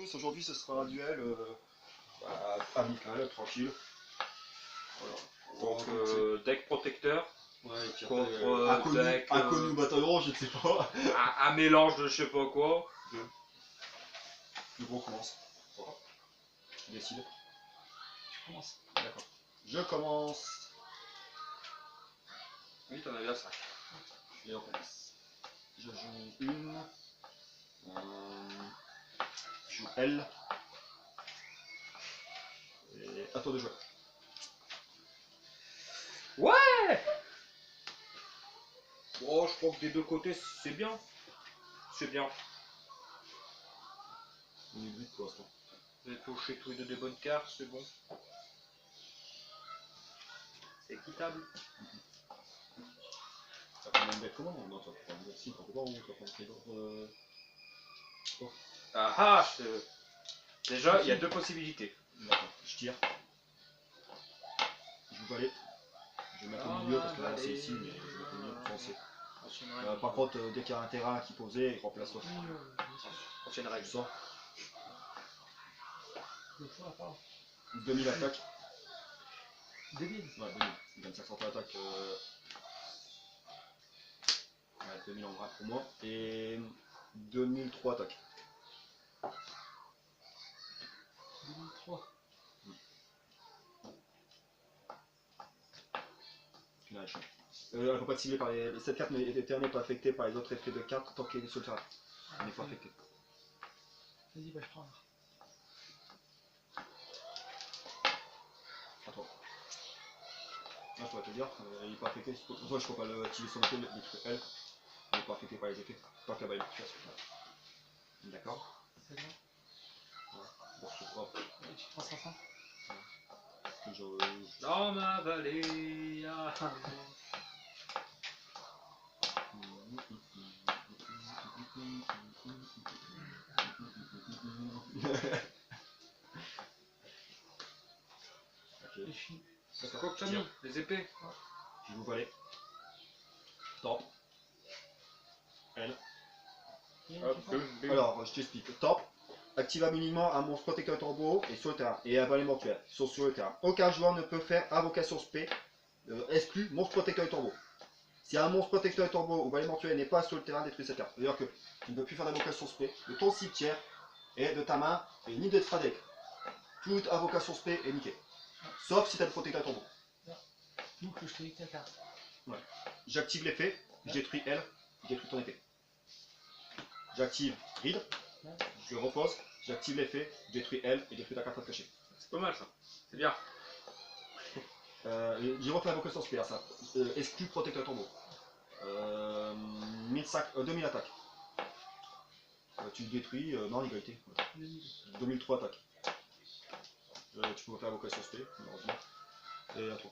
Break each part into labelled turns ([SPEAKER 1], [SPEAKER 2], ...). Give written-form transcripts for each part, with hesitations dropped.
[SPEAKER 1] tous, aujourd'hui ce sera un duel amical, tranquille. Voilà.
[SPEAKER 2] Donc deck protecteur
[SPEAKER 1] Ouais, et puis
[SPEAKER 2] contre deck
[SPEAKER 1] inconnu bataillon, je ne sais pas.
[SPEAKER 2] un mélange de je sais pas quoi.
[SPEAKER 1] Le gros commence. Voilà. Tu décides.
[SPEAKER 3] Tu commences.
[SPEAKER 1] D'accord. Je commence.
[SPEAKER 2] Oui, t'en as bien 5.
[SPEAKER 1] Et on commence. Je joue une. Je joue L. Et à toi de jouer.
[SPEAKER 2] Ouais. Oh, je crois que des deux côtés c'est bien. C'est bien.
[SPEAKER 1] On est 8 pour l'instant.
[SPEAKER 2] Vous avez pioché tous les deux des bonnes cartes, c'est bon. C'est équitable.
[SPEAKER 1] Ça prend un deck comment? Non, ça prend un deck si, on peut pas, on peut prendre Trigger.
[SPEAKER 2] Ah ah, déjà, il y a deux possibilités.
[SPEAKER 1] D'accord, je tire. Je joue valet. Je vais mettre au milieu parce que là c'est ici, mais je vais mettre au milieu pour penser. Par contre, dès qu'il y a un terrain qui posait, remplace-toi.
[SPEAKER 2] Ancienne
[SPEAKER 1] Je
[SPEAKER 2] règle.
[SPEAKER 1] sors.
[SPEAKER 3] Le choix à part.
[SPEAKER 1] 2000 attaques.
[SPEAKER 3] 2000.
[SPEAKER 1] Ouais, 2000. Il gagne 500 attaques. Ouais, 2000 en vrai pour moi. Et 2003 attaques.
[SPEAKER 3] 2003.
[SPEAKER 1] Elle ne peut pas être ciblée par les. Cette carte n'est pas affectée par les autres effets de cartes tant qu'elle est sur le terrain. Elle n'est pas affectée.
[SPEAKER 3] Vas-y, bah je prends.
[SPEAKER 1] À toi. Là, je pourrais te dire, il n'est pas affecté. Pour toi, je ne peux pas l'activer son effet, détruire elle. Il n'est pas affecté par les effets. Tant qu'elle va être tuée. D'accord.
[SPEAKER 3] C'est bon.
[SPEAKER 1] Ouais. Bon, je sais pas.
[SPEAKER 3] Et tu prends 500.
[SPEAKER 2] Dans ma vallée, ah.
[SPEAKER 3] Les filles.
[SPEAKER 2] C'est quoi que tu as mis? Les épées?
[SPEAKER 1] Je vous valais. Top. Elle. Alors, je t'explique. Top. Active immédiatement un monstre protecteur tombeau et sur le terrain. Et un valet mortuaire. Sont sur le terrain. Aucun joueur ne peut faire invocation spé. Exclu monstre protecteur et tombeau. Si un monstre protecteur et tombeau ou valet mortuaire n'est pas sur le terrain, détruis cette carte. C'est-à-dire que tu ne peux plus faire d'invocation spé de ton cimetière et de ta main et ni de ta deck. Toute invocation spé est niquée. Sauf si tu as le protecteur et tombeau.
[SPEAKER 3] Donc je te dis ta carte.
[SPEAKER 1] Ouais. J'active l'effet, je détruis elle, je détruis ton effet. J'active Ride, je repose, j'active l'effet, je détruis elle et détruis ta carte cachée.
[SPEAKER 2] C'est pas mal ça, c'est bien.
[SPEAKER 1] J'y refais l'invocation spé, ça. Exclu protecteur tombeau. 2000 attaques. Tu le détruis, non, égalité. 2003 attaques. Tu peux faire l'invocation spé, malheureusement. Et à toi.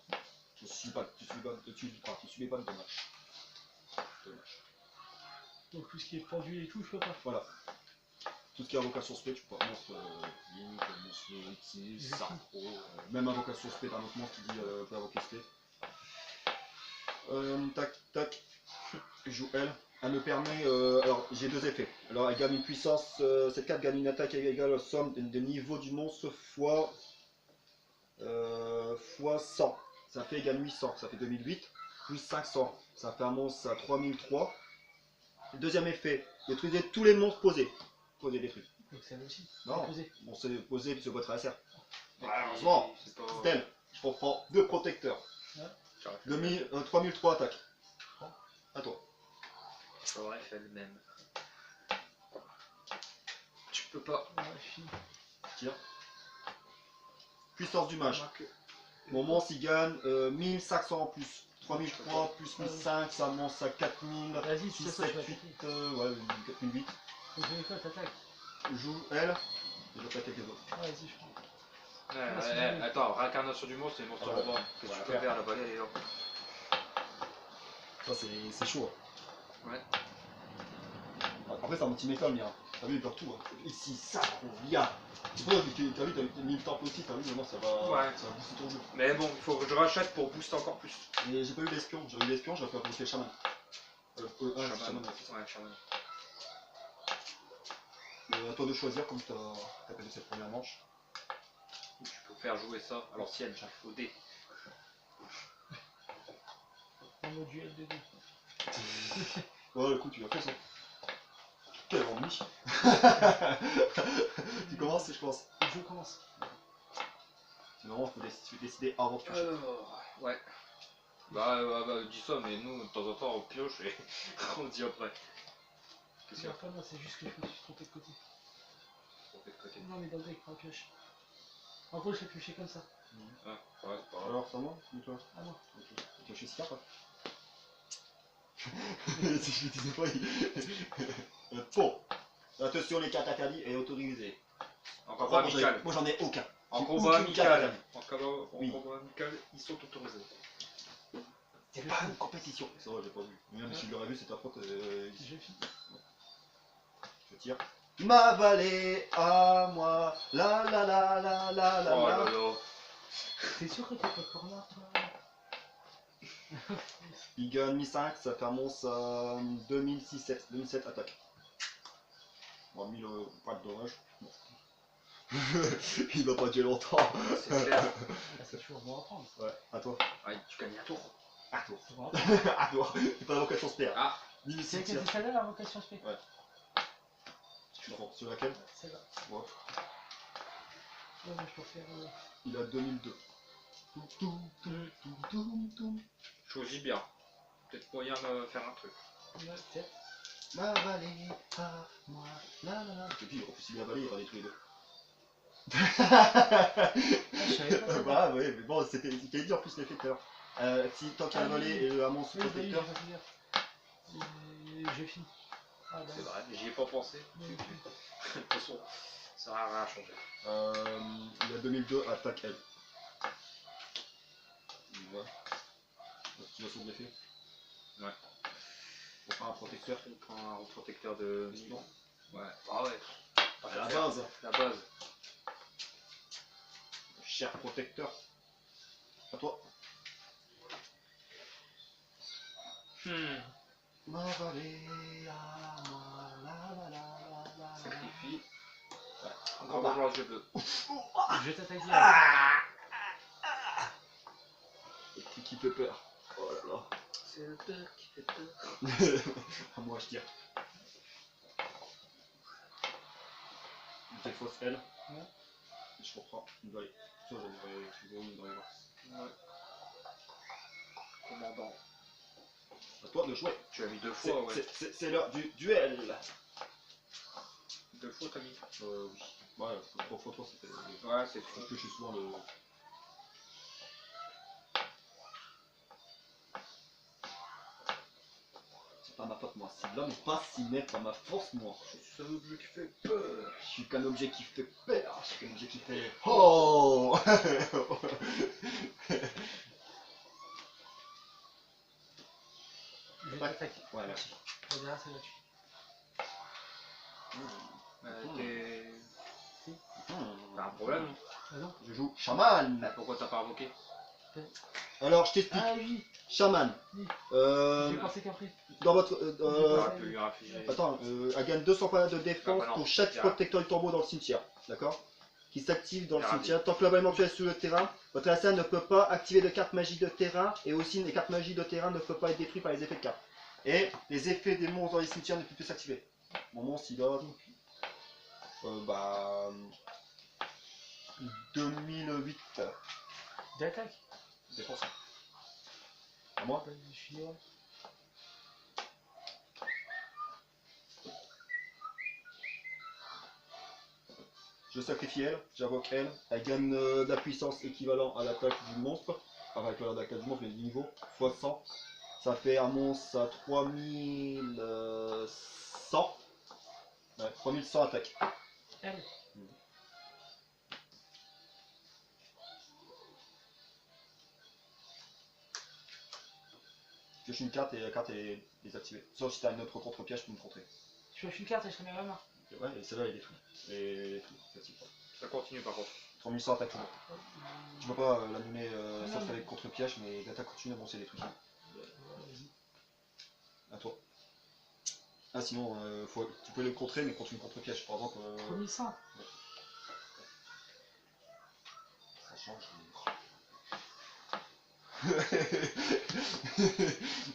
[SPEAKER 1] Tu subis pas de dommage.
[SPEAKER 3] Donc tout ce qui est pendu et tout, je peux pas.
[SPEAKER 1] Voilà. Tout ce qui est invocation spé, tu peux pas. Monstre Link, monstre Ulti, Sacro, même invocation spé d'un autre monstre qui dit peut invoquer spé. Tac, tac. Je joue elle. Elle me permet. Alors j'ai deux effets. Alors elle gagne une puissance. Cette carte gagne une attaque égale à la somme de niveau du monstre fois 100. Ça fait égal 800. Ça fait 2008. Plus 500. Ça fait un monstre à 3003. Deuxième effet, détruisez tous les monstres posés. Posés, détruits.
[SPEAKER 3] Donc c'est aussi.
[SPEAKER 1] Non,
[SPEAKER 3] Posé.
[SPEAKER 1] bon, c'est posé puis se votre adversaire.
[SPEAKER 2] Ouais,
[SPEAKER 1] Bon,
[SPEAKER 2] c'est pas...
[SPEAKER 1] Stel, je reprends deux protecteurs.
[SPEAKER 3] Ouais.
[SPEAKER 1] 3003 attaques. À toi.
[SPEAKER 2] J'aurais fait le même. Tu peux pas.
[SPEAKER 3] Ouais, fille.
[SPEAKER 1] Tire. Puissance du mage. Mon monstre il gagne 1500 en plus. 3003 plus 1500, ça monte à 4000.
[SPEAKER 3] Vas-y,
[SPEAKER 1] 6,
[SPEAKER 3] tu sais
[SPEAKER 1] 7,
[SPEAKER 3] quoi,
[SPEAKER 1] 8, ouais, 4008.
[SPEAKER 3] Donc je vais quoi, t'attaques.
[SPEAKER 1] Je joue elle, et je vais attaquer les autres.
[SPEAKER 3] Ouais, vas-y, je prends.
[SPEAKER 2] Attends, réincarnation du monstre, c'est le monstre
[SPEAKER 1] Ah ouais.
[SPEAKER 2] robot. Qu'est-ce que tu peux faire la balai, elle est là.
[SPEAKER 1] Ça c'est chaud.
[SPEAKER 2] Ouais.
[SPEAKER 1] Après c'est un petit métal, mais t'as vu, il perd tout. Ici, ça, bien. C'est pour ça que t'as vu, t'as mis le temple aussi, t'as vu, maintenant ça va booster ton jeu.
[SPEAKER 2] Mais bon, il faut que je rachète pour booster encore plus.
[SPEAKER 1] Et j'ai pas eu l'espion, j'aurais eu l'espion, j'aurais fait booster le chaman.
[SPEAKER 2] Chaman.
[SPEAKER 1] Chaman, ouais, c'est ça.
[SPEAKER 2] Ouais, chaman.
[SPEAKER 1] À toi de choisir comme tu as perdu cette première manche.
[SPEAKER 2] Tu peux faire jouer ça à l'ancienne, au dé.
[SPEAKER 3] En mode duel de dés.
[SPEAKER 1] Ouais, écoute, tu l'as fait ça. Quel ennui. Tu commences, je pense.
[SPEAKER 3] Je commence.
[SPEAKER 1] Sinon, il faut décider avant de piocher.
[SPEAKER 2] Ouais. Bah, dis ça, mais nous, de temps en temps, on pioche et on dit après. Qu'est-ce qu'il y a?
[SPEAKER 3] C'est pas moi, c'est juste que je me suis trompé de côté.
[SPEAKER 2] On fait de côté.
[SPEAKER 3] Non, mais dans le deck, pas pioche. En gros, je l'ai pioché comme ça.
[SPEAKER 2] Ah, ouais, c'est pas grave.
[SPEAKER 1] Alors, c'est à moi ou toi?
[SPEAKER 3] Ah non.
[SPEAKER 1] Ok. Tu pioches 6 cartes, si je le disais pas, il... Bon. Attention, les cartes interdites et autorisées.
[SPEAKER 2] En combat
[SPEAKER 1] Moi,
[SPEAKER 2] amical.
[SPEAKER 1] j'en ai aucun.
[SPEAKER 2] En
[SPEAKER 1] J'ai
[SPEAKER 2] combat
[SPEAKER 1] aucune carte
[SPEAKER 2] amical.
[SPEAKER 1] interdite.
[SPEAKER 2] En
[SPEAKER 1] Oui.
[SPEAKER 2] combat amical, ils sont autorisés.
[SPEAKER 1] C'est pas une compétition. C'est vrai, j'ai pas vu. Même si je l'aurais vu, c'est ta faute.
[SPEAKER 3] J'ai fini.
[SPEAKER 1] Je tire. Ma vallée à moi. La la la la la la
[SPEAKER 2] Oh
[SPEAKER 1] la.
[SPEAKER 2] là là.
[SPEAKER 3] T'es sûr que t'es pas de corner, toi?
[SPEAKER 1] Il gagne 1005, ça fait un monstre 2007 attaque. Bon, 1000 pas de dommage. Bon. Il va pas durer longtemps.
[SPEAKER 2] C'est clair.
[SPEAKER 3] Ah, c'est toujours bon à prendre.
[SPEAKER 1] Ouais, à toi.
[SPEAKER 2] Ouais, tu gagnes un tour.
[SPEAKER 1] À toi.
[SPEAKER 3] C'est bon à prendre.
[SPEAKER 1] À toi. T'es pas la vocation spare.
[SPEAKER 2] Ah,
[SPEAKER 3] C'est
[SPEAKER 1] 1006
[SPEAKER 3] quelle c'est celle-là la vocation spé?
[SPEAKER 1] Ouais. Tu prends sur laquelle?
[SPEAKER 3] Celle-là.
[SPEAKER 1] Ouais.
[SPEAKER 3] Ouais, mais je peux faire.
[SPEAKER 1] Il a 2002.
[SPEAKER 2] choisis bien. Peut-être moyen de faire un truc.
[SPEAKER 3] Ouais, peut-être.
[SPEAKER 1] Ma vallée à moi. La la la. Je te dis, en plus, il a valé, il va les tous les deux.
[SPEAKER 3] Ah, je savais pas. ça.
[SPEAKER 1] Bah ouais, mais bon, c'était dit en plus l'effet tout à l'heure. Si tant qu'il y a le volet et le hamon
[SPEAKER 3] Oui, bah oui, j'ai
[SPEAKER 1] protecteur,
[SPEAKER 3] pas fait gaffe. J'ai fini. Ah, bah.
[SPEAKER 2] C'est vrai, j'y ai pas pensé.
[SPEAKER 3] Oui,
[SPEAKER 2] De toute façon, ça n'a rien changé.
[SPEAKER 1] il a 2002, attaque elle. Ouais. Activation de l'effet.
[SPEAKER 2] Ouais.
[SPEAKER 1] On prend un protecteur.
[SPEAKER 2] On prend un protecteur de.
[SPEAKER 1] Non.
[SPEAKER 2] Ouais. Ah ouais.
[SPEAKER 1] À la base.
[SPEAKER 2] La base.
[SPEAKER 1] Cher protecteur. À toi. Ma vallée à moi. La la la la la.
[SPEAKER 2] Sacrifie.
[SPEAKER 1] Ouais.
[SPEAKER 2] Encore revoir le jeu bleu.
[SPEAKER 3] Je vais t'attaquer.
[SPEAKER 1] Le petit qui fait peur. Oh là là.
[SPEAKER 2] C'est le peur qui fait peur.
[SPEAKER 1] À moi je tire. Une fausse L.
[SPEAKER 3] Ouais.
[SPEAKER 1] Et je reprends une vallée. Ça j'aimerais dans les mains.
[SPEAKER 2] Ouais. Commandant.
[SPEAKER 1] À toi de jouer.
[SPEAKER 2] Tu as mis deux fois, ouais.
[SPEAKER 1] C'est l'heure du duel.
[SPEAKER 2] Deux fois, t'as mis.
[SPEAKER 1] Oui. Ouais, 3 fois 3 c'était.
[SPEAKER 2] Ouais, c'est
[SPEAKER 1] Je
[SPEAKER 2] fou.
[SPEAKER 1] touche souvent le. C'est pas ma faute moi. Si l'homme passe, il n'est pas ma force moi.
[SPEAKER 2] C'est un objet qui fait peur.
[SPEAKER 1] Je suis qu'un objet qui fait peur. Je suis qu'un objet qui fait. Oh.
[SPEAKER 3] Je vais t'attaquer.
[SPEAKER 1] Ouais, merci.
[SPEAKER 3] On verra, c'est là-dessus.
[SPEAKER 2] T'as un problème, non?
[SPEAKER 3] Ah non?
[SPEAKER 1] Je joue chaman.
[SPEAKER 2] Pourquoi t'as pas invoqué?
[SPEAKER 1] Alors je t'explique.
[SPEAKER 3] Ah oui!
[SPEAKER 1] Chaman.
[SPEAKER 3] Oui.
[SPEAKER 1] Euh,
[SPEAKER 3] J'ai pensé qu'après.
[SPEAKER 1] dans votre.
[SPEAKER 2] T'aurais pu lui réfugier.
[SPEAKER 1] Attends, elle gagne 200 points de défense
[SPEAKER 2] Ah, bah non,
[SPEAKER 1] pour chaque
[SPEAKER 2] bien.
[SPEAKER 1] protecteur du tombeau dans le cimetière. D'accord? Qui s'active dans le
[SPEAKER 2] Bien,
[SPEAKER 1] cimetière. Tant que la balle mortuaire est sur le terrain, votre adversaire ne peut pas activer de carte magie de terrain et aussi les cartes magie de terrain ne peuvent pas être détruites par les effets de cartes. Et les effets des monstres dans les cimetières ne peuvent plus s'activer. Mon monstre il a. 2008
[SPEAKER 3] D'attaque?
[SPEAKER 1] défense. À moi?
[SPEAKER 3] Je suis ouais.
[SPEAKER 1] Je sacrifie elle, j'invoque elle, elle gagne de la puissance équivalent à l'attaque du monstre, enfin avec l'attaque du monstre mais du niveau, fois 100. Ça fait un monstre à 3100. Ouais, 3100 attaque.
[SPEAKER 3] Elle.
[SPEAKER 1] Je pioche une carte et la carte est désactivée. Sauf si t'as une autre contre-piège pour me contrer.
[SPEAKER 3] Je pioche une carte et je te mets ma main.
[SPEAKER 1] Ouais, et celle-là elle est détruite. Et tout, c'est pas.
[SPEAKER 2] Ça continue par contre.
[SPEAKER 1] 3100 attaque toujours. Je peux pas l'annuler
[SPEAKER 3] Non,
[SPEAKER 1] sauf
[SPEAKER 3] mais-
[SPEAKER 1] avec contre-piège, mais l'attaque continue, bon c'est détruit.
[SPEAKER 3] Vas-y.
[SPEAKER 1] À toi. Ah, sinon, tu peux le contrer, mais contre une contre-piège, par exemple.
[SPEAKER 3] Premier sang.
[SPEAKER 1] Ça change.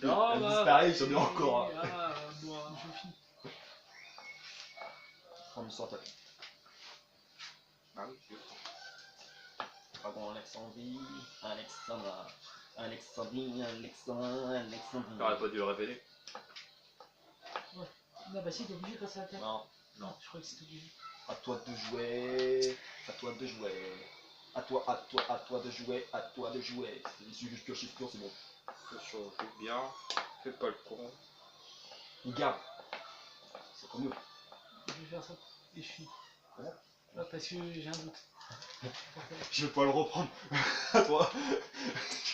[SPEAKER 2] Non,
[SPEAKER 1] Elle
[SPEAKER 2] bah,
[SPEAKER 1] disparaît, ils sont bien encore. Hein.
[SPEAKER 3] Ah, moi, je finis.
[SPEAKER 1] Prends une attaque.
[SPEAKER 2] Ah oui, c'est
[SPEAKER 4] Dragon Alexandrie, Alexandra, Alexandrie, Alexandrie.
[SPEAKER 2] T'aurais pas dû le révéler.
[SPEAKER 3] Non, bah si, t'es obligé de passer à la terre.
[SPEAKER 1] Non,
[SPEAKER 3] Non, je crois que c'était obligé.
[SPEAKER 1] à toi de jouer. À toi de jouer. À toi de jouer. À toi de jouer. Il suffit que je pioche tour, c'est bon.
[SPEAKER 2] Joue bien, fais pas le con.
[SPEAKER 1] Il garde. C'est trop mieux.
[SPEAKER 3] Je vais faire ça. Et je finis.
[SPEAKER 1] Ouais.
[SPEAKER 3] Ah, parce que j'ai un doute.
[SPEAKER 1] Je vais pas le reprendre. À toi.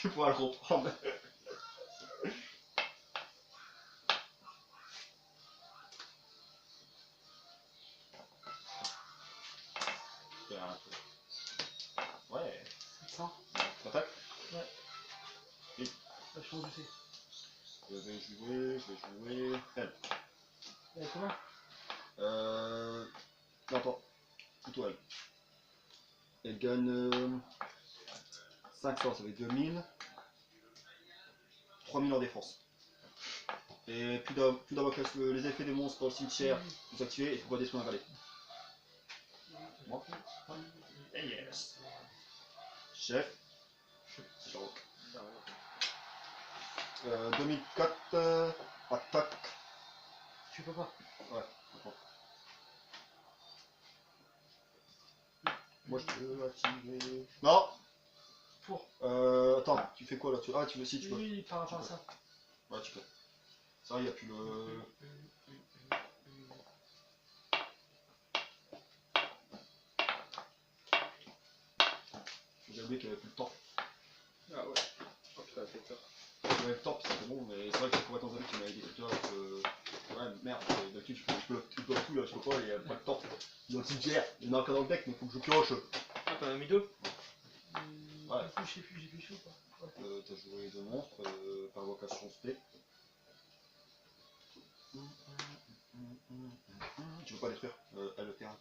[SPEAKER 1] Je vais pas le reprendre. Ouais.
[SPEAKER 3] 700.
[SPEAKER 1] T'attaques.
[SPEAKER 3] Ouais.
[SPEAKER 1] Oui.
[SPEAKER 3] Bah, je pense que je sais.
[SPEAKER 1] Je vais jouer. Elle.
[SPEAKER 3] Comment
[SPEAKER 1] Non, attends. Plutôt elle. Elle gagne 500, ça fait 2000. 3000 en défense. Et plus d'avoir les effets des monstres dans le cimetière sont activés et tu peux pas détruire un valet. Moi. Yes. Chef. C'est Sherlock. 2004. Attaque.
[SPEAKER 3] Tu peux pas.
[SPEAKER 1] Ouais, d'accord. Moi je peux activer. Non.
[SPEAKER 3] Pour.
[SPEAKER 1] Attends, tu fais quoi là? Ah, tu veux si tu peux.
[SPEAKER 3] Oui, par rapport à ça.
[SPEAKER 1] Ouais, tu peux. Ça, il n'y a plus le. J'ai oublié qu'il n'y avait plus le temps.
[SPEAKER 2] Ah ouais. Oh putain, fait peur.
[SPEAKER 1] Il y avait le temps, puis c'était bon, mais c'est vrai que c'est pour être dans un qui m'avait dit tout à l'heure que. Ouais, merde, d'habitude je peux tout là, je peux pas, il n'y a pas de temps. Il y a un cimetière, il y en a encore dans le deck, mais il faut que je pioche.
[SPEAKER 2] Ah, t'en as mis deux?
[SPEAKER 1] Ouais.
[SPEAKER 3] Du coup, je sais plus, j'ai plus chaud quoi. Ouais.
[SPEAKER 1] T'as joué deux monstres par vocation spé. Tu veux pas détruire le terrain.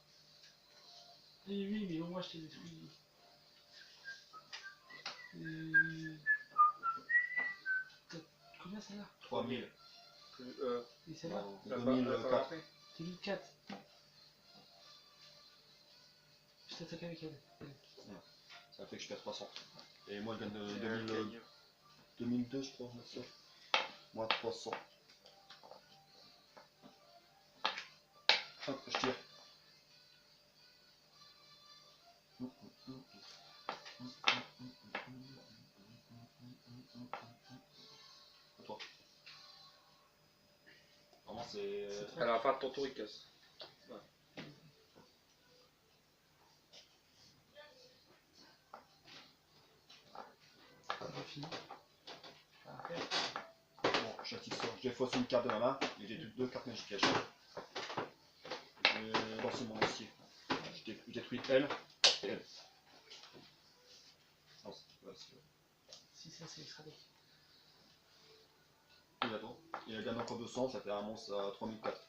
[SPEAKER 3] Oui, oui, mais au moins je t'ai détruit. T'as combien ça là
[SPEAKER 1] 3000.
[SPEAKER 2] Plus,
[SPEAKER 3] Et celle-là
[SPEAKER 1] Non,
[SPEAKER 2] la
[SPEAKER 1] 2004.
[SPEAKER 3] T'es 1004. Je t'attaque avec elle.
[SPEAKER 1] Ça fait que je perds 300. Et moi je gagne
[SPEAKER 2] Elle
[SPEAKER 1] 2000,
[SPEAKER 2] gagne.
[SPEAKER 1] 2002 je crois, ça. Moi 300. Hop, je tire. À toi. Vraiment c'est.
[SPEAKER 2] À la fin de ton tour, il casse.
[SPEAKER 3] J'ai fini. Après.
[SPEAKER 1] Bon, j'active ça. Je défausse une carte de ma main et j'ai deux cartes magiques cachées. Je vais lancer mon dossier. Je détruis elle et elle. Non,
[SPEAKER 3] Si ça c'est extra deck.
[SPEAKER 1] Et attends. Et elle gagne encore 200, ça fait un monstre à 3004.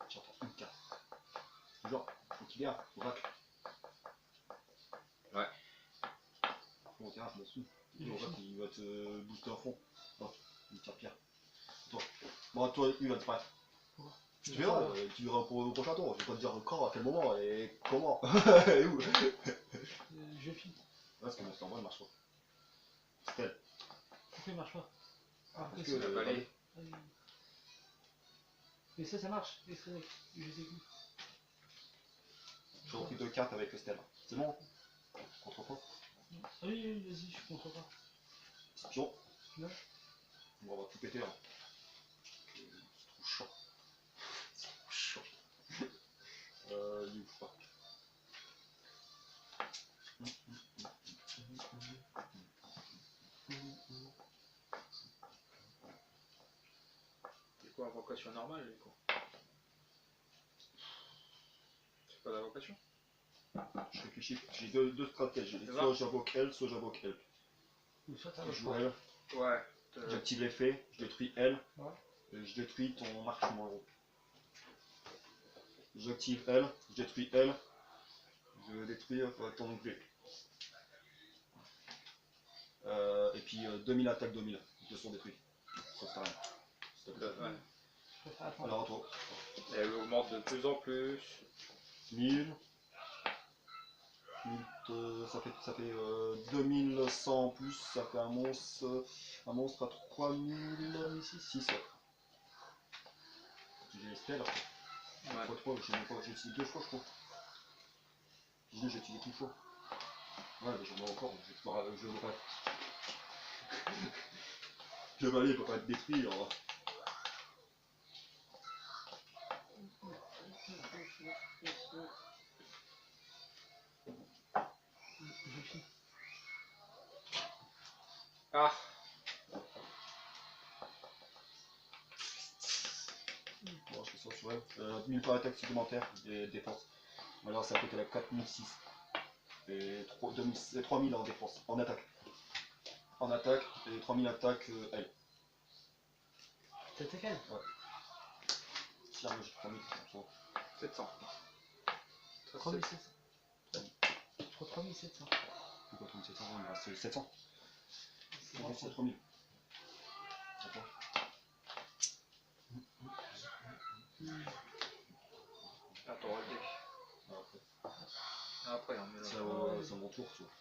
[SPEAKER 1] J'entends une carte. Genre, faut qu'il garde, oracle.
[SPEAKER 2] Ouais.
[SPEAKER 1] Bon, terrain, je m'en fous. L'oracle, il va te booster à fond. Oh, une carte pierre. Toi. Bon, toi, il va disparaître. Tu verras, tu verras pour le prochain tour. Je vais pas te dire quand, à quel moment et comment. Et où.
[SPEAKER 3] Je finis.
[SPEAKER 1] Ouais, parce que mon stand-by marche pas. C'est elle.
[SPEAKER 3] Pourquoi il marche pas
[SPEAKER 1] Parce
[SPEAKER 3] que
[SPEAKER 1] que
[SPEAKER 3] c'est
[SPEAKER 2] la
[SPEAKER 1] le
[SPEAKER 2] vallée.
[SPEAKER 1] valet.
[SPEAKER 3] Mais ça marche, extra deck. Je sais plus.
[SPEAKER 1] J'ai repris deux cartes avec Estelle. C'est bon? Contre quoi?
[SPEAKER 3] Ah oui, oui, vas-y, je comprends pas.
[SPEAKER 1] Pion.
[SPEAKER 3] Ouais.
[SPEAKER 1] Bon, on va tout péter là. C'est trop chaud. C'est trop chaud. Il ouvre pas.
[SPEAKER 2] C'est quoi, invocation normale, du coup? C'est pas d'invocation?
[SPEAKER 1] Je réfléchis. J'ai deux stratégies.
[SPEAKER 2] C'est
[SPEAKER 1] Soit j'invoque elle, soit j'invoque elle.
[SPEAKER 3] Ou soit t'as
[SPEAKER 1] Je
[SPEAKER 3] le
[SPEAKER 1] joue
[SPEAKER 3] choix.
[SPEAKER 1] elle.
[SPEAKER 2] Ouais.
[SPEAKER 1] J'active l'effet, je détruis elle.
[SPEAKER 3] Ouais.
[SPEAKER 1] Et je détruis ton marchement héros. J'active elle, je détruis elle. Je vais détruire ton V. Et puis 2000 attaques 2000. Ils te sont détruits. Ça sert à rien. S'il te plaît.
[SPEAKER 2] Ouais.
[SPEAKER 3] Je préfère attendre.
[SPEAKER 1] Alors à toi.
[SPEAKER 2] Et elle augmente de plus en plus.
[SPEAKER 1] 1000. Ça fait 2100 en plus, ça fait un monstre à 3006. J'ai les spells après.
[SPEAKER 2] Ouais.
[SPEAKER 1] 3, j'ai utilisé 2 fois je crois. J'ai utilisé qu'une fois. Ouais, mais j'en ai encore, je veux pas. Le valet peut pas être détruit alors.
[SPEAKER 3] Je finis.
[SPEAKER 2] Ah.
[SPEAKER 1] Bon, je fais ça sur elle. 1000 par attaque supplémentaire et défense. Alors ça fait qu'elle a 4006. Et 3000 en défense, en attaque. En attaque, et 3000 attaques elle.
[SPEAKER 3] T'as attaqué elle?
[SPEAKER 1] Si jamais j'ai 3000, c'est bon.
[SPEAKER 2] 700.
[SPEAKER 3] 3700. Je crois 3700.
[SPEAKER 1] Pourquoi 3700? Il me reste 700.
[SPEAKER 3] C'est
[SPEAKER 1] Il me
[SPEAKER 3] bon.
[SPEAKER 1] reste 3000. Attends.
[SPEAKER 2] Attends, le deck. Après, on met là.
[SPEAKER 1] C'est à mon tour, tu vois.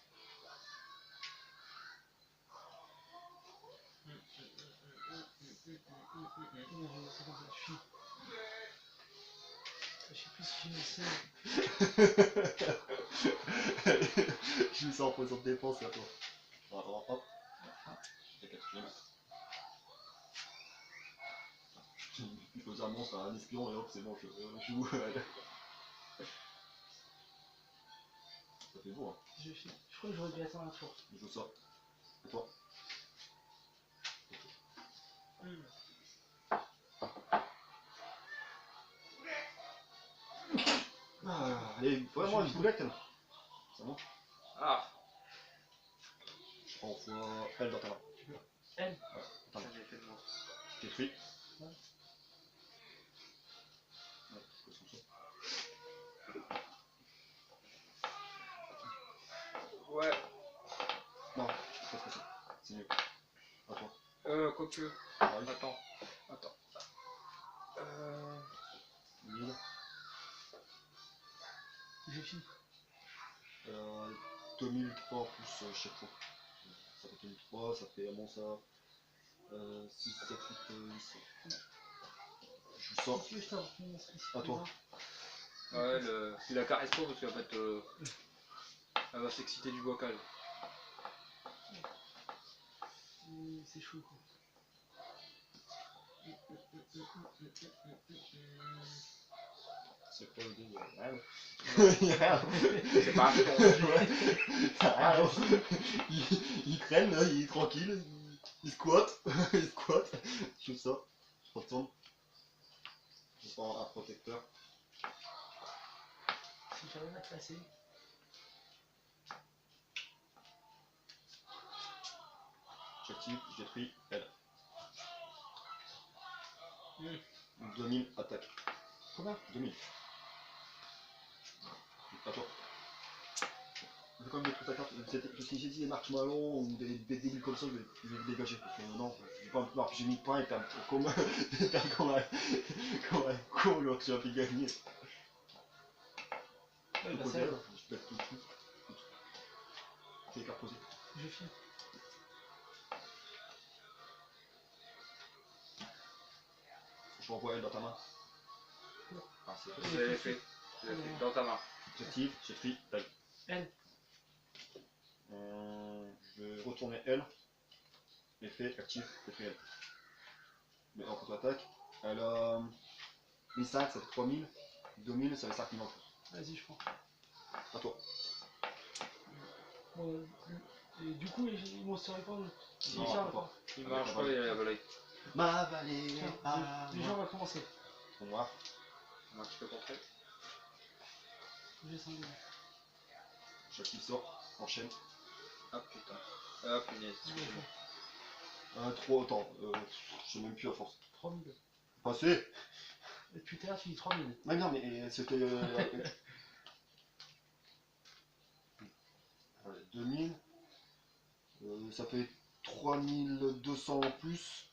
[SPEAKER 3] C'est comme ça, je finis. Je sais plus si je finissais.
[SPEAKER 1] Je me sens en position de défense là, toi. Attends, hop. J'ai 4ème. Il pose un monstre à un espion et hop, c'est bon, je joue. Ça fait beau, hein.
[SPEAKER 3] Je finis. Je crois que j'aurais dû attendre un tour.
[SPEAKER 1] Je joue ça. Et toi? Ah, allez, moi une boulette là. C'est bon?
[SPEAKER 2] Ah.
[SPEAKER 1] Je prends fois elle dans ta main.
[SPEAKER 3] Elle?
[SPEAKER 1] Ouais,
[SPEAKER 2] Ça
[SPEAKER 1] attends,
[SPEAKER 2] j'ai fait de moi.
[SPEAKER 1] je détruis.
[SPEAKER 3] Ouais.
[SPEAKER 1] Ouais, je fais comme ça.
[SPEAKER 2] Ouais.
[SPEAKER 1] Non, je fais ça. C'est mieux. À toi.
[SPEAKER 2] Quoique.
[SPEAKER 1] Pareil.
[SPEAKER 2] Attends.
[SPEAKER 1] 1000.
[SPEAKER 3] J'ai fini.
[SPEAKER 1] 2003 en plus chaque fois. Ça fait 2003, ça fait bon ça. 6, 7, 8, 8. Je vous sors.
[SPEAKER 3] Si tu veux, je t'avoue, mon esprit.
[SPEAKER 1] À toi.
[SPEAKER 2] Ouais, il la caresse pas parce qu'en fait, elle va s'exciter du bocal.
[SPEAKER 3] C'est chaud quoi.
[SPEAKER 1] C'est quoi le dé? Rien.
[SPEAKER 2] C'est pas un pion.
[SPEAKER 1] Rien. Il traîne, là, il est tranquille, il squatte, il squatte. Je fais ça, je retourne. Je prends un protecteur.
[SPEAKER 3] Si j'arrive à te passer.
[SPEAKER 1] J'active, je détruis, elle. 2000 attaque.
[SPEAKER 3] Combien?
[SPEAKER 1] 2000. Attends. C'est comme des trucs à carte. Si j'ai dit des marshmallows ou des débiles comme ça, je vais les dégager. Parce que non, j'ai mis pain et t'as comme un con, alors que j'ai envie de gagner.
[SPEAKER 3] Ouais, bah
[SPEAKER 1] Je
[SPEAKER 3] ça,
[SPEAKER 1] pète tout. C'est les cartes posées.
[SPEAKER 3] je finis.
[SPEAKER 1] Je renvoie elle dans ta main. Ah, c'est
[SPEAKER 2] Je l'ai fait. Je l'ai fait dans ta main.
[SPEAKER 1] J'active, j'ai pris elle.
[SPEAKER 3] Elle.
[SPEAKER 1] Je vais retourner elle. Effet, actif, détruit elle. Mais en contre-attaque, elle a 1005, ça fait 3000. 2000, ça fait 5000 en plus.
[SPEAKER 3] Vas-y, je prends.
[SPEAKER 1] À toi.
[SPEAKER 3] Bon, et du coup, il m'en serait pas.
[SPEAKER 1] Non,
[SPEAKER 3] Charles,
[SPEAKER 1] pas.
[SPEAKER 2] Il marche pas, il a la vallée.
[SPEAKER 1] Ma vallée.
[SPEAKER 3] Tiens, les gens vont commencer.
[SPEAKER 1] Pour moi.
[SPEAKER 2] Moi, tu peux porter.
[SPEAKER 3] J'ai 5
[SPEAKER 1] J'active ça, enchaîne.
[SPEAKER 2] Ah putain. Ah punaise, excusez-moi.
[SPEAKER 1] 3 autant. Je sais même plus à force.
[SPEAKER 3] 3000.
[SPEAKER 1] Passé.
[SPEAKER 3] Depuis tout à l'heure, tu dis 3000.
[SPEAKER 1] Ouais, non, mais c'était. 2000. Ça fait 3200 en plus.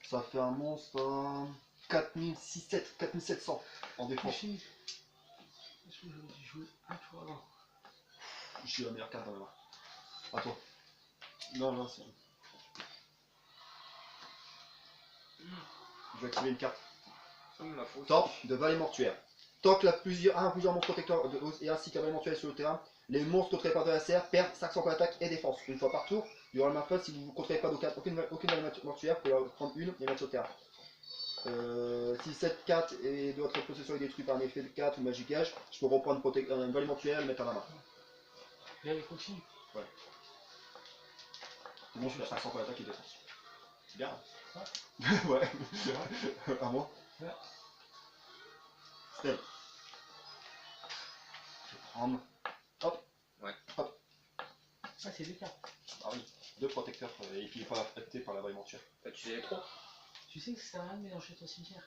[SPEAKER 1] Ça fait un monstre à 4700 en
[SPEAKER 3] J'ai
[SPEAKER 1] défense.
[SPEAKER 3] fini. J'ai joué un tour avant.
[SPEAKER 1] Je suis la meilleure carte dans la main. À toi. Non, non, c'est. Je vais activer une carte.
[SPEAKER 2] Ça me la faute.
[SPEAKER 1] Top de valet mortuaire. Tant que plusieurs monstres protecteurs et ainsi qu'un valet mortuaire sur le terrain, les monstres contrôlés par l'adversaire perdent 500 points d'attaque et défense. Une fois par tour, durant le map, si vous ne contrôlez pas aucune valet mortuaire, vous pouvez en prendre une et la mettre sur le terrain. Si cette carte et de votre possession est détruite par un effet de 4 ou magicage, je peux reprendre un valet mortuaire et le mettre à la main.
[SPEAKER 3] Et allez, continue.
[SPEAKER 1] Ouais. C'est bon, je suis à 500 points d'attaque et défense. C'est bien.
[SPEAKER 3] Ouais.
[SPEAKER 1] Ouais. À moi.
[SPEAKER 3] Ouais.
[SPEAKER 1] Stella. Je vais prendre. Hop.
[SPEAKER 2] Ouais.
[SPEAKER 1] Hop.
[SPEAKER 3] Ah, c'est 2 cartes.
[SPEAKER 1] Ah oui. 2 protecteurs et qui n'est pas affecté par la vaille mortuaire.
[SPEAKER 2] T'as utilisé les 3?
[SPEAKER 3] Tu sais que ça sert à rien de mélanger ton cimetière.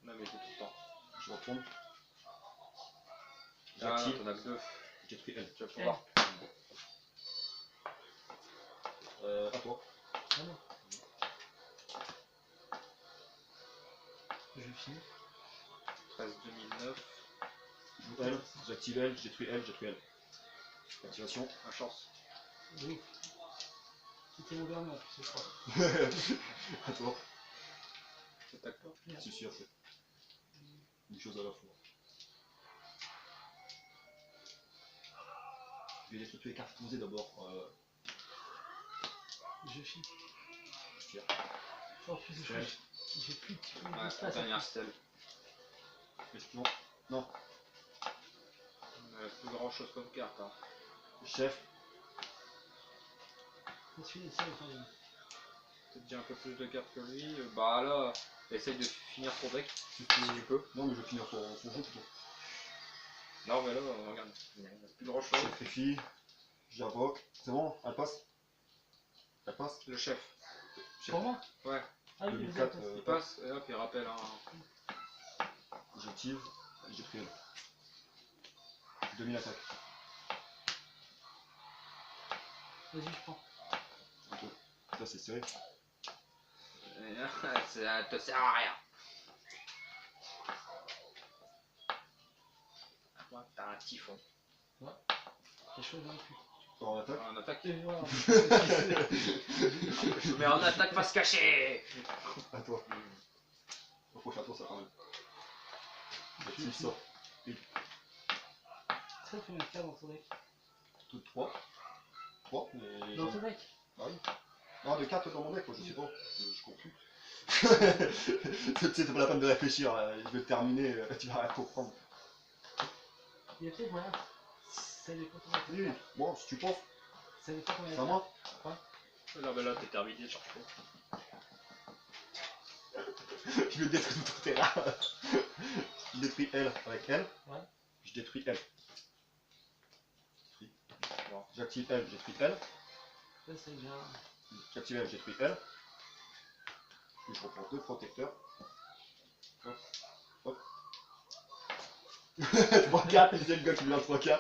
[SPEAKER 2] Non mais j'ai tout le temps.
[SPEAKER 1] Je retourne.
[SPEAKER 2] Ah,
[SPEAKER 1] J'active.
[SPEAKER 2] t'en as que 2.
[SPEAKER 1] J'ai pris elle.
[SPEAKER 2] Tu vas pouvoir.
[SPEAKER 1] À toi.
[SPEAKER 3] Ah non. Je finis.
[SPEAKER 2] 13 2009.
[SPEAKER 1] Je joue elle. J'active elle. J'ai détruit elle. J'ai détruit elle. Activation.
[SPEAKER 2] Un chance.
[SPEAKER 3] Oui. C'était mon dernier, c'est ça.
[SPEAKER 1] À toi.
[SPEAKER 2] T'attaques pas.
[SPEAKER 1] C'est sûr, c'est une chose à la fois. Je vais détruire tous les cartes posées d'abord.
[SPEAKER 3] Je finis.
[SPEAKER 1] Je tire.
[SPEAKER 3] En plus, j'ai plus de
[SPEAKER 2] Ouais,
[SPEAKER 3] d'espace.
[SPEAKER 2] dernière stèle.
[SPEAKER 1] Espion. Non.
[SPEAKER 2] On a plus grand chose comme carte. Hein.
[SPEAKER 1] Chef.
[SPEAKER 3] Celui-là, c'est quand même.
[SPEAKER 2] Peut-être déjà un peu plus de cartes que lui. Bah là, essaye de finir ton deck si tu peux.
[SPEAKER 1] Non, mais je vais finir son jeu plutôt.
[SPEAKER 2] Non mais là, regarde, il n'y a plus grand chose.
[SPEAKER 1] Sacrifie. J'invoque. C'est bon, elle passe. Elle passe.
[SPEAKER 2] Le chef.
[SPEAKER 3] Pour moi.
[SPEAKER 2] Ouais,
[SPEAKER 3] Ah oui,
[SPEAKER 1] 2004,
[SPEAKER 3] le
[SPEAKER 2] il passe et hop, il rappelle un.
[SPEAKER 1] J'active. J'ai pris elle. 2000 attaques.
[SPEAKER 3] Vas-y, je prends.
[SPEAKER 1] Ok. Ça c'est serré.
[SPEAKER 2] Ça te sert à rien. Moi, t'as un typhon.
[SPEAKER 3] Les choses dans le cul.
[SPEAKER 1] En attaque.
[SPEAKER 2] En attaque.
[SPEAKER 3] Et voilà.
[SPEAKER 2] Je mets en attaque face cachée.
[SPEAKER 1] À toi. Au prochain tour, ça quand même. J'active ça.
[SPEAKER 3] Ça fait combien de cartes dans ton deck?
[SPEAKER 1] Tout 3. 3. Mais...
[SPEAKER 3] Dans ton deck?
[SPEAKER 1] Ah oui. Non, de 4 dans mon deck, quoi, je sais pas. Je comprends. C'est pas la peine de réfléchir, je vais terminer, tu vas rien comprendre.
[SPEAKER 3] Il y a peut-être moyen. Ça dépend combien de
[SPEAKER 1] Oui,
[SPEAKER 3] cartes.
[SPEAKER 1] bon, si tu penses,
[SPEAKER 3] Ça dépend combien de
[SPEAKER 1] c'est à
[SPEAKER 3] cartes.
[SPEAKER 1] moi.
[SPEAKER 2] Non mais là, t'es terminé, cherche pas.
[SPEAKER 1] Je vais détruire tout ton terrain. Je détruis elle avec elle.
[SPEAKER 3] Ouais.
[SPEAKER 1] Je détruis elle.
[SPEAKER 2] Bon.
[SPEAKER 1] J'active elle, je détruis elle.
[SPEAKER 3] Ça, c'est déjà.
[SPEAKER 1] J'active elle, je détruis elle. Et je reprends 2 protecteurs. Hop, hop. 3-4, c'est le gars qui me lance 3-4.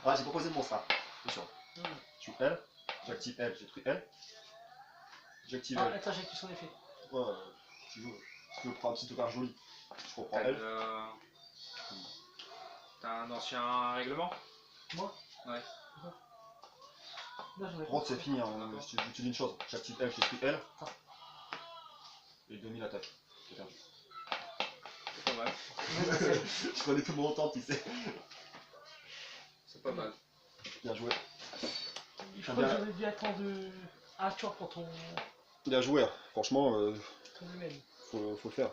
[SPEAKER 1] Ah, j'ai proposé le monstre, hein. Attention. Je suis elle, j'active elle, je détruis elle. J'active
[SPEAKER 3] Ah,
[SPEAKER 1] elle.
[SPEAKER 3] attends, j'active son effet.
[SPEAKER 1] Ouais, si tu veux. Tu veux prendre un petit tocard joli. Je reprends elle.
[SPEAKER 2] T'as un ancien règlement?
[SPEAKER 3] Moi?
[SPEAKER 2] Ouais.
[SPEAKER 3] Là, j'en ai
[SPEAKER 1] Par contre,
[SPEAKER 3] pas.
[SPEAKER 1] c'est fini, hein. Je te dis une chose. J'active elle, je détruis elle.
[SPEAKER 3] Ah.
[SPEAKER 1] Et 2000 attaques. J'ai perdu.
[SPEAKER 2] C'est pas mal.
[SPEAKER 1] Je prenais tout mon temps, tu sais.
[SPEAKER 2] C'est pas mal.
[SPEAKER 1] Bien joué.
[SPEAKER 3] Je crois que j'aurais dû attendre un tour pour ton
[SPEAKER 1] Bien joué, hein. Franchement,
[SPEAKER 3] domaine.
[SPEAKER 1] faut le faire.